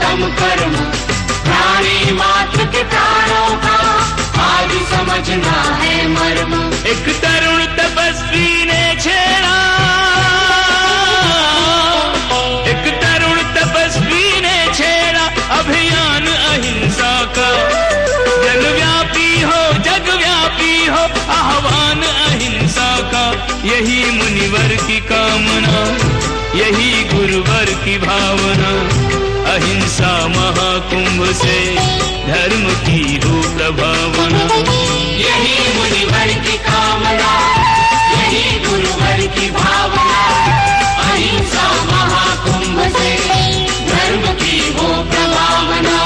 उत्तम कर्म, प्राणी मात्र के प्राणों का आज समझना है मर्म। एक तरुण तपस्वी ने छेड़ा, एक तरुण तपस्वी ने छेड़ा अभियान अहिंसा का। जगव्यापी हो आह्वान अहिंसा का। यही मुनिवर की कामना, यही गुरुवर की भावना। अहिंसा महाकुंभ से धर्म की हो प्रभावना। यही मुनिवर की कामना, यही गुरुवर की भावना। अहिंसा महाकुंभ से धर्म की हो प्रभावना।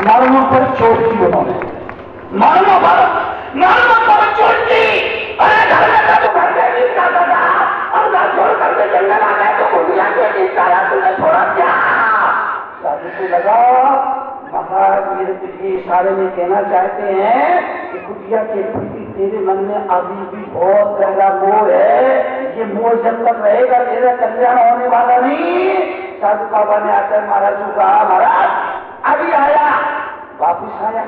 मर्म पर चोट की उन्होंने, मर्म पर चोट की। अरे घर में था तो घर के गीत गाता था, और घर छोड़ करके जंगल आ गए तो कुटिया के गीत गाया, तुमने छोड़ा क्या? साधु को लगा महाराज मेरे कुछ इशारे में कहना चाहते हैं कि कुटिया के प्रति तेरे मन में अभी भी बहुत गहरा मोह है। ये मोह जब तक रहेगा तेरा कल्याण होने वाला नहीं। साधु बाबा ने आकर महाराज को कहा, महाराज अभी आया, वापिस आया,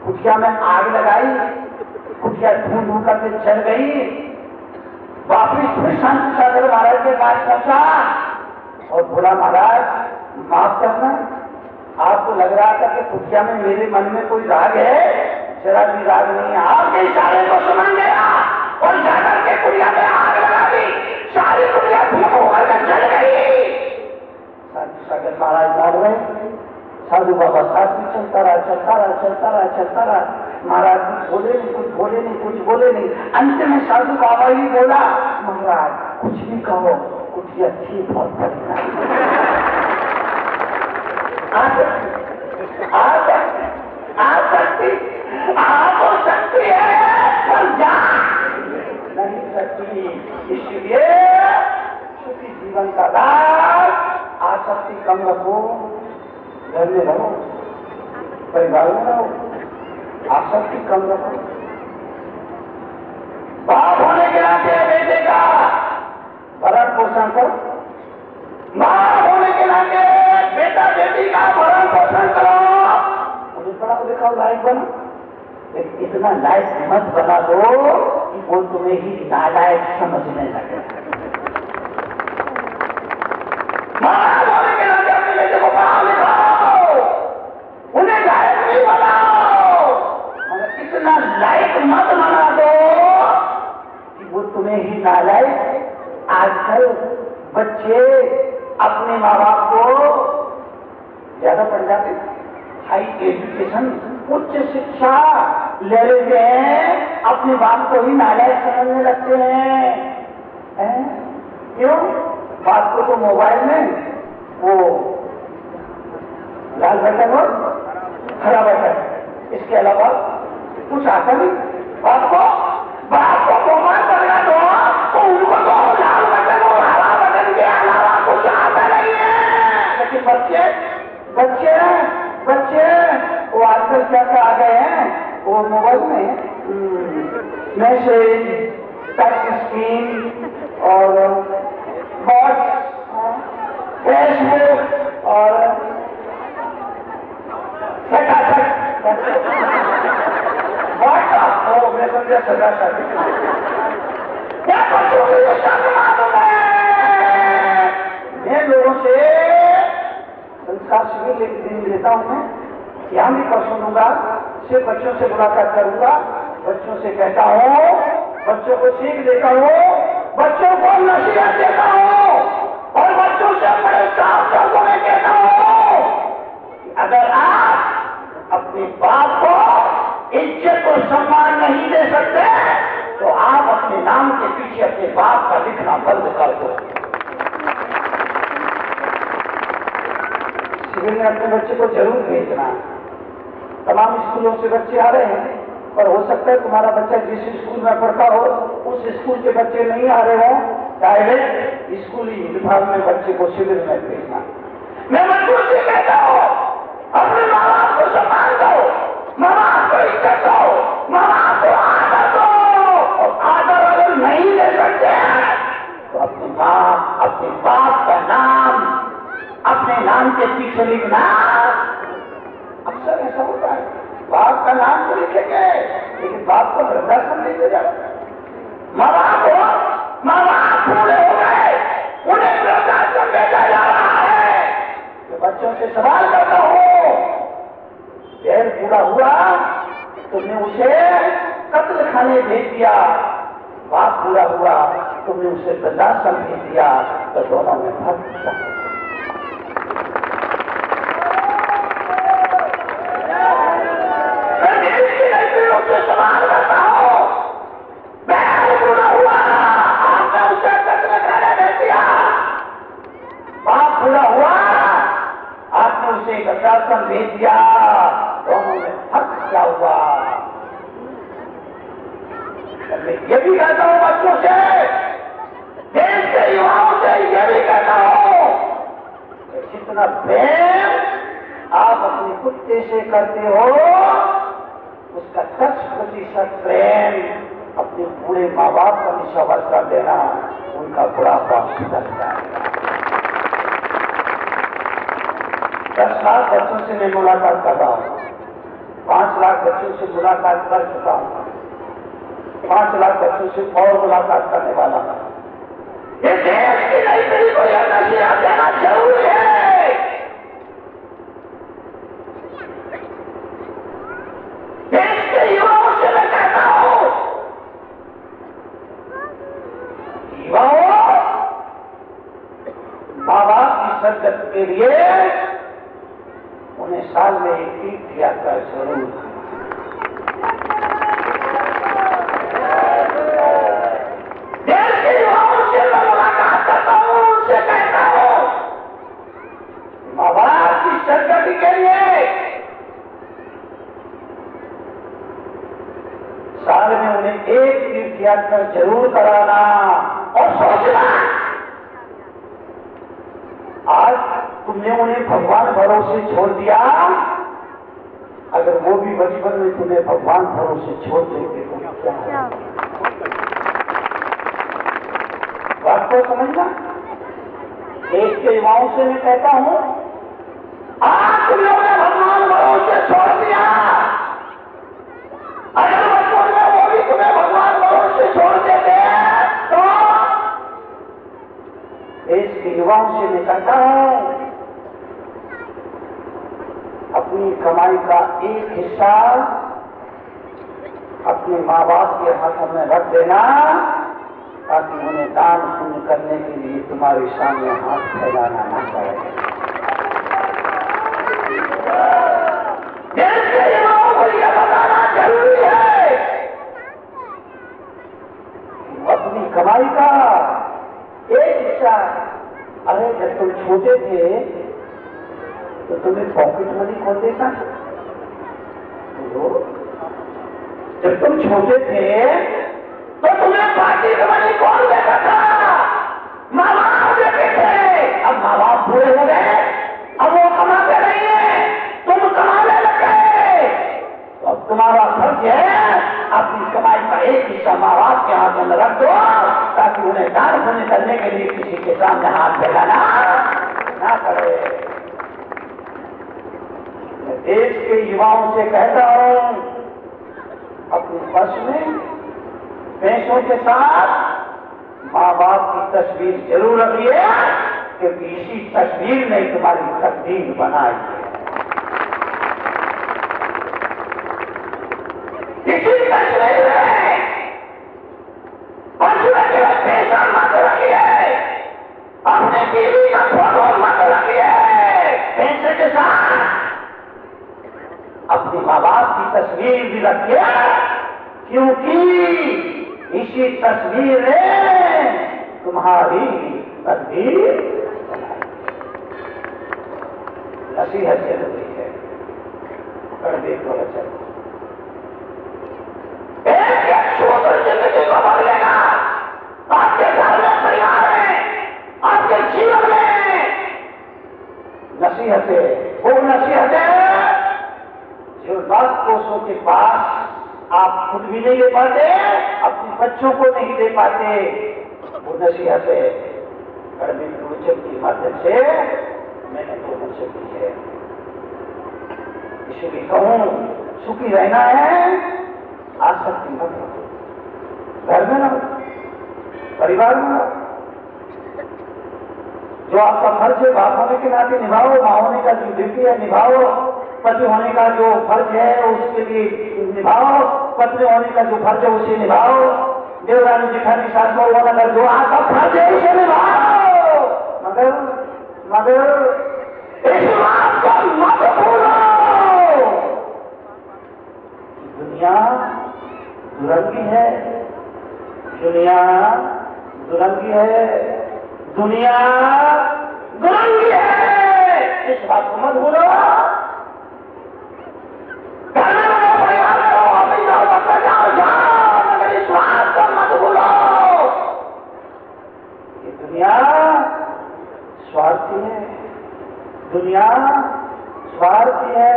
कुटिया में आग लगाई, कुटिया धूं करके जल गई। वापिस फिर शांति सागर महाराज के पास पहुंचा और बोला, महाराज माफ करना, आपको लग रहा था कि कुटिया में मेरे मन में कोई राग है, जरा भी राग नहीं है। आपके इशारे को समझ गया और जाकर के कुटिया में आग लगा दी, सारी कुटिया धूं होकर जल गई। शांति सागर महाराज लड़ गए। साधु बाबा साथ में चलता रहा। महाराज कुछ बोले नहीं। अंत में साधु बाबा ही बोला, महाराज कुछ भी कहो, कुटिया थी बहुत बढ़िया। आपको शक्ति है पर जा नहीं सकती। इसलिए सुखी जीवन का राज, आसक्ति कम रखो, घर में रहो, परिवार में रहो, आसक्ति कम रखो। बाप होने के नाते बेटे का भरण पोषण करो, मां होने के नाते बेटा बेटी का भरण पोषण करो। मुझे पढ़ाओ लिखाओ लायक बनो, लेकिन इतना लायक मत बना दो कि वो तुम्हें ही नालायक समझने लगे। मां होने के नाते अपने बेटे को पढ़ाओ लिखाओ, उन्हें लायक नहीं बनाओ, मगर इतना लायक मत बना दो कि वो तुम्हें ही नालायक। आजकल बच्चे अपने माँ बाप को ज्यादा पढ़ जाते, हाई एजुकेशन, उच्च शिक्षा ले लेते हैं, अपने बाप को ही नालायक समझने लगते हैं। क्यों? बाप को तो मोबाइल में वो लाल बटन और हरा बटन, इसके अलावा कुछ आता नहीं। बाप को मोबाइल पकड़ा दो तो उनको तो लाल बटन और हरा बटन के अलावा कुछ आता नहीं है। लेकिन बच्चे वो आजकल क्या आ गए हैं, वो मोबाइल में मैसेज, टच स्क्रीन और फेसबुक और व्हाट्सएप, मैं समझा सटासट। क्या बच्चों को ये सब मालूम है? मैं लोगों से संस्कार शिविर लेता हूं, मैं यहाँ भी परसों दूंगा, सिर्फ बच्चों से मुलाकात करूंगा, बच्चों से कहता हूँ, बच्चों को सीख देता हूँ, बच्चों को नसीहत देता हूँ और बच्चों से बड़े साफ शब्दों में कहता हूँ कि अगर आप अपने बाप को इज्जत और सम्मान नहीं दे सकते तो आप अपने नाम के पीछे अपने बाप का लिखना बंद कर दो। शिविर में अपने बच्चे को जरूर भेजना। तमाम स्कूलों से बच्चे आ रहे हैं, पर हो सकता है तुम्हारा बच्चा जिस स्कूल में पढ़ता हो उस स्कूल के बच्चे नहीं आ रहे हो, डायरेक्ट स्कूली यूनिफॉर्म में बच्चे को शिविर में भेजना। मैं बच्चों से कहता हूँ, अपने माँ बाप को सम्मान दो, माँ बाप को इज्जत दो, माँ बाप को आदर दो, और आदर अगर नहीं दे सकते तो अपनी माँ अपने बाप का नाम अपने नाम के पीछे लिखना। अक्सर ऐसा होता है, बाप का नाम तो लिखेंगे लेकिन बाप को वृद्धाश्रम नहीं दे जाते। माँ बाप बूढ़े हो गए, उन्हें वृद्धाश्रम भेजा जा रहा है। तो बच्चों से सवाल करता हूं, देर पूरा हुआ तुमने उसे कत्ल खाने भेज दिया, बाप पूरा हुआ तुमने उसे वृद्धाश्रम भेज दिया, तो दोनों में फर्क क्या है? मैं देश की नजरों से सवाल करता हूं, मैं पूरा हुआ आपने उसे कत्ल खाने भेज दिया, बाप पूरा हुआ आपने उसे वृद्धाश्रम भेज दिया, दोनों में फर्क क्या हुआ? मैं ये भी कहता हूं बच्चों से, देश के युवाओं से ये भी कहता हूं कि जितना प्रेम आप अपने कुत्ते से करते हो उसका 10% प्रेम अपने पूरे माँ बाप का निशावर कर देना, उनका बुढ़ापा सुधर जाएगा। 10 लाख बच्चों से मैं मुलाकात कर रहा हूं, 5 लाख बच्चों से मुलाकात कर चुका हूं, 5 लाख बच्चों से और मुलाकात करने वाला हूं। ये देश की नई पीढ़ी को यह नसीहत देना जरूरी है। देश के युवाओं से मैं कहता हूं, युवाओं माँ बाप की सदगत के लिए उन्हें साल में एक तीर्थ यात्रा जरूर। देश के युवाओं से मैं मुलाकात करता हूं, उनसे कहता हूं माँ बाप की सदगति के लिए साल में उन्हें एक तीर्थ यात्रा जरूर कराना। और सोचना, आज तुमने उन्हें भगवान भरोसे छोड़ दिया, अगर वो भी बचपन में तुम्हें भगवान भरोसे छोड़ देते तो क्या है? बात को समझना। देश के युवाओं से मैं कहता हूं, आज तुम लोगों ने भगवान भरोसे छोड़ दिया, अगर बचपन में वो भी तुम्हें भगवान भरोसे छोड़ देते तो देश के युवाओं से मैं कहता हूं, अपनी कमाई का एक हिस्सा अपने माँ बाप के हाथों में रख देना, ताकि उन्हें दान पुण्य करने के लिए तुम्हारे सामने हाथ फैलाना न पड़े। देश के युवाओं को यह बताना जरूरी है, अपनी कमाई का एक हिस्सा, अरे जब तुम छोटे थे तो तुम्हें पॉकेट मनी कौन देता? जब तुम छोटे थे तो तुम्हें पॉकेट मनी कौन देता था? माँ बाप देते थे। अब माँ बाप बूढ़े हो गए, अब वो कमाते नहीं है, तुम कमाने लग गए, तो अब तुम्हारा फर्ज है अपनी कमाई का एक हिस्सा माँ बाप के हाथों में रख दो, ताकि उन्हें दान पुण्य करने के लिए किसी के सामने हाथ फैलाना ना पड़े। मैं देश के युवाओं से कहता हूं, अपने पर्स में पैसों के साथ माँ बाप की तस्वीर जरूर रखिए, क्योंकि इसी तस्वीर ने तुम्हारी तकदीर बनाई है। इसी तस्वीर में पर्स में केवल पैसा मत रखिए, अपने बीवी का फोटो मत रखिए, पैसे के साथ अपनी माँ बाप की तस्वीर भी रखिए, क्योंकि इसी तस्वीर ने तुम्हारी तकदीर नसीहत जरूरी है। कर देखो बच्चा, एक छोटी जिंदगी को बदलेगा, आपके घर में, परिवार में, आपके जीवन में नसीहतें, वो नसीहतें जो 10 कोसों के पास आप खुद भी नहीं ले पाते, अपने बच्चों को नहीं दे पाते, वो नसीहतें कड़वी प्रवचन के माध्यम से मैंने तो मुझसे की है। इसलिए कहूं, सुखी रहना है, आसक्ति मत रखो। घर में ना, परिवार में ना, जो आपका फर्ज है बाप होने के नाते निभाओ, माँ होने का जो ड्यूटी है निभाओ, पति होने का जो फर्ज है उसके लिए निभाओ, पत्नी होने का जो फर्ज है उसे निभाओ, देवरानी जेठानी सास बहू होने का जो आपका फर्ज है उसे निभाओ। मगर मगर इस बात को मत भूलो, दुनिया दुरंगी है, दुनिया दुरंगी है, दुनिया दुरंगी है। इस बात को मत भूलो। घर में रहो, परिवार में रहो, ऑफिस जाओ, दफ्तर जाओ, मगर इस बात को मत भूलो। ये दुनिया स्वार्थी है, दुनिया स्वार्थी है।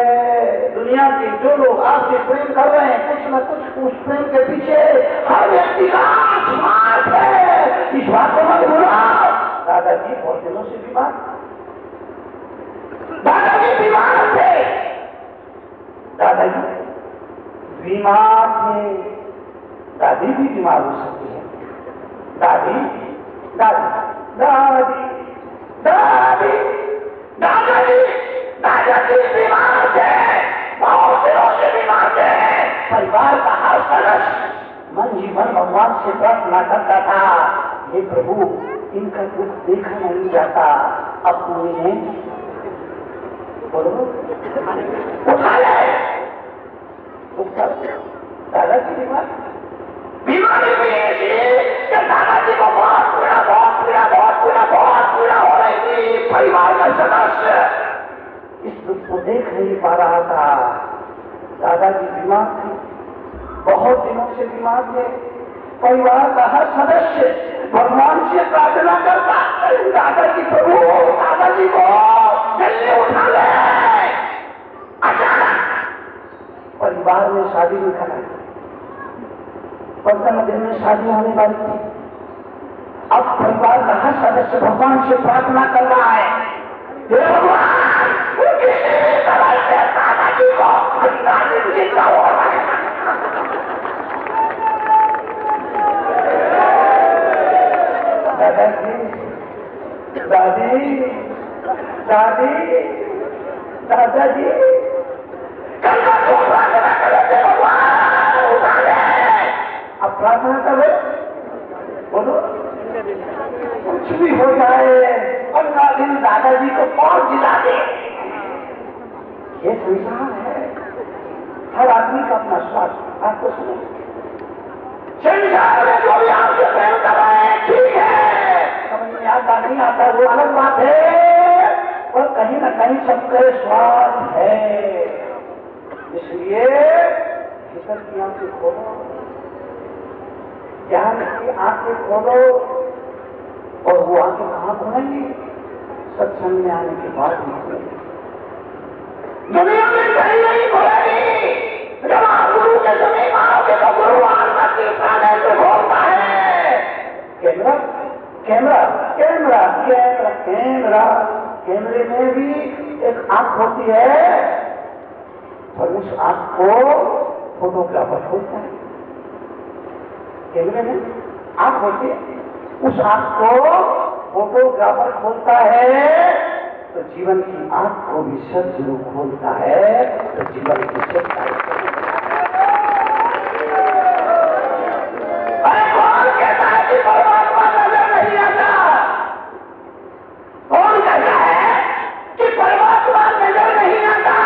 दुनिया के जो लोग आपसे प्रेम कर रहे हैं, कुछ न कुछ उस प्रेम के पीछे हर व्यक्ति का स्वार्थ है। इस बात को मत भूलो। दादाजी बहुत दिनों से बीमार, दादाजी बीमार थे, दादाजी बीमार थे, दादी भी बीमार हो सकती है। दादी दादी दादी दादी दादाजी दादाजी बीमार थे, बहुत दिनों से बीमार थे। परिवार का हर सदस्य मन जीवन भगवान से प्रार्थना करता था, हे प्रभु इनका दुख देखा नहीं जाता, अपने बोलो उठा ले। दादाजी बीमारी भी ऐसी कि दादाजी को बहुत पीड़ा हो रही थी। परिवार का सदस्य इस दुख को देख नहीं पा रहा था। दादाजी बीमार थे, बहुत दिनों से बीमार थे। परिवार का हर सदस्य भगवान से प्रार्थना करता, दादाजी प्रभु दादाजी को जल्दी उठा ले। अचानक परिवार में शादी निकल आई, 15 दिन में शादी होने वाली थी। अब परिवार का हर सदस्य भगवान से प्रार्थना कर रहा है, हे भगवान किसी भी तरह से दादाजी को जिंदा हो रहा है। दादाजी दादी दादी दादाजी कल्ला तो प्रार्थना करे, भगवान उठा ले। अब प्रार्थना करो, बोलो कुछ भी हो जाए, 15 दिन दादाजी को कौन जिला दे। ये संसार है, हर आदमी का अपना स्वार्थ। आपको सुनो, संसार में जो भी आपसे प्रेम कर रहे हैं ठीक है, समझ में आता नहीं आता वो अलग बात है, और कहीं ना कहीं सबके स्वार्थ है। इसलिए भीतर की आंखें खोलो, ज्ञान की आंखें खोलो, और वो आंखें कहां खुलेंगी? सत्संग में आने के बाद ही खुलेंगी। दुनिया में कहीं नहीं खुलेगी। जब आप गुरु के समीप आओगे तो गुरु आपका कीर्तन है तो बोलता है, camera camera camera camera camera कैमरे में भी एक आंख होती है, और उस आंख को फोटोग्राफर खोलता है। कैमरे में आंख होती है, उस आंख को फोटोग्राफर खोलता है, तो जीवन की आंख को भी सदगुरु खोलता है, तो जीवन की सच्चाई। अरे कौन कहता है कि परमात्मा नजर नहीं आता? कौन कहता है कि परमात्मा नजर नहीं आता?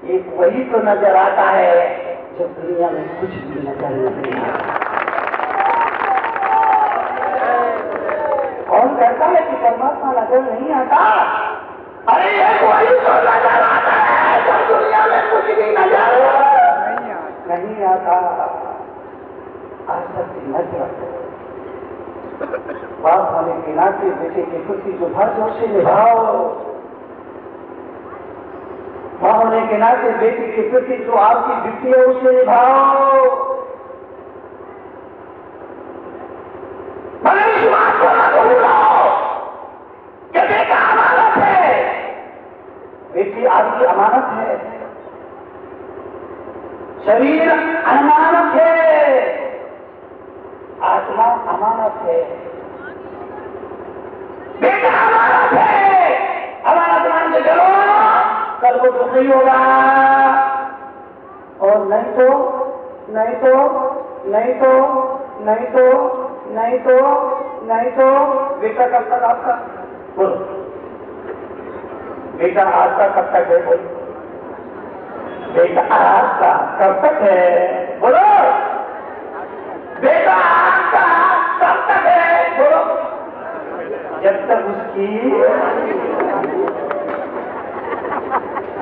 एक वही तो नजर आता है जब दुनिया में कुछ भी नजर नहीं आता। कौन कहता है कि परमात्मा नजर नहीं आता? अरे एक वही तो नजर आता है जब दुनिया में कुछ भी नजर नहीं आता। आसक्ति मत रखो। बाप होने के नाते बेटे के प्रति जो फर्ज है उसे निभाओ। मां होने के नाते बेटी के प्रति जो आपकी ड्यूटी है उसे निभाओ। मगर इस बात को मत भूलो कि बेटा शरीर अमानत है, आत्मा अमानत है, बेटा अमानत है। अमानत मान के चलो, कल को दुख नहीं होगा। और नहीं तो बेटा कब तक आपका? बोलो बेटा आपका कब तक है? बोलो बेटा आपका कब तक है? बोलो बेटा आपका कब तक है? बोलो जब तक उसकी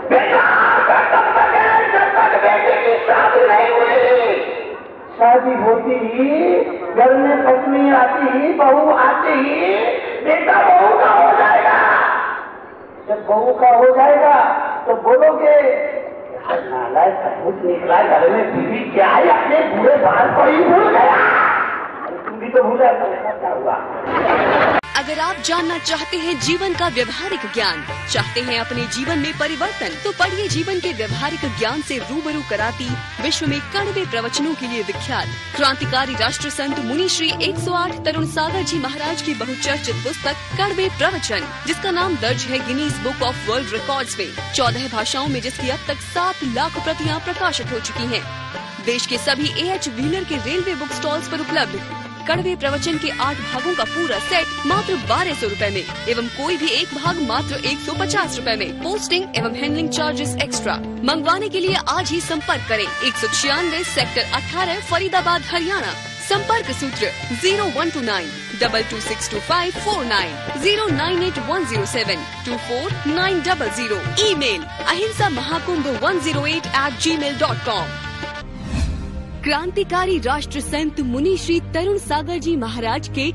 बेटा आपका कब तक है? जब तक बेटे की शादी नहीं हुई। शादी होती घर में पत्नी आती, बहू आती, बेटा बहू का हो जाएगा। जब बहू का हो जाएगा तो बोलोगे नालायक अद्भुत निकला, घर में बीवी क्या है, अपने पूरे बाल को ही भूल गया। तुम भी तो भूला, क्या हुआ? अगर आप जानना चाहते हैं जीवन का व्यवहारिक ज्ञान, चाहते हैं अपने जीवन में परिवर्तन, तो पढ़िए जीवन के व्यवहारिक ज्ञान से रूबरू कराती विश्व में कड़वे प्रवचनों के लिए विख्यात क्रांतिकारी राष्ट्र संत मुनि श्री 108 तरुण सागर जी महाराज की बहुचर्चित पुस्तक कड़वे प्रवचन, जिसका नाम दर्ज है Guinness book of world records में 14 भाषाओं में, जिसकी अब तक 7 लाख प्रतियां प्रकाशित हो चुकी हैं। देश के सभी AH व्हीलर के रेलवे बुक स्टॉल्स पर उपलब्ध कड़वे प्रवचन के 8 भागों का पूरा सेट मात्र 1200 रुपए में एवं कोई भी एक भाग मात्र 150 रुपए में। पोस्टिंग एवं हैंडलिंग चार्जेस एक्स्ट्रा। मंगवाने के लिए आज ही संपर्क करें 196 सेक्टर 18 फरीदाबाद हरियाणा। संपर्क सूत्र 0129 226254 09810724900। Email ahimsamahakundh108@gmail.com। क्रांतिकारी राष्ट्र संत मुनि श्री तरुण सागर जी महाराज के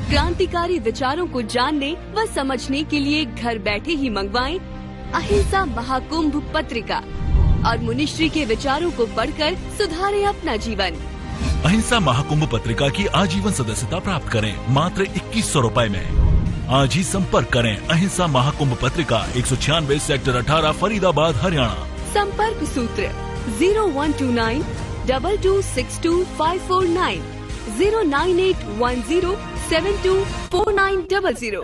क्रांतिकारी विचारों को जानने व समझने के लिए घर बैठे ही मंगवाएं अहिंसा महाकुंभ पत्रिका और मुनिश्री के विचारों को पढ़कर सुधारें अपना जीवन। अहिंसा महाकुंभ पत्रिका की आजीवन सदस्यता प्राप्त करें मात्र 2100 रुपए में। आज ही संपर्क करें अहिंसा महाकुंभ पत्रिका 196 सेक्टर 18 फरीदाबाद हरियाणा। संपर्क सूत्र 0129 226254 09810724900।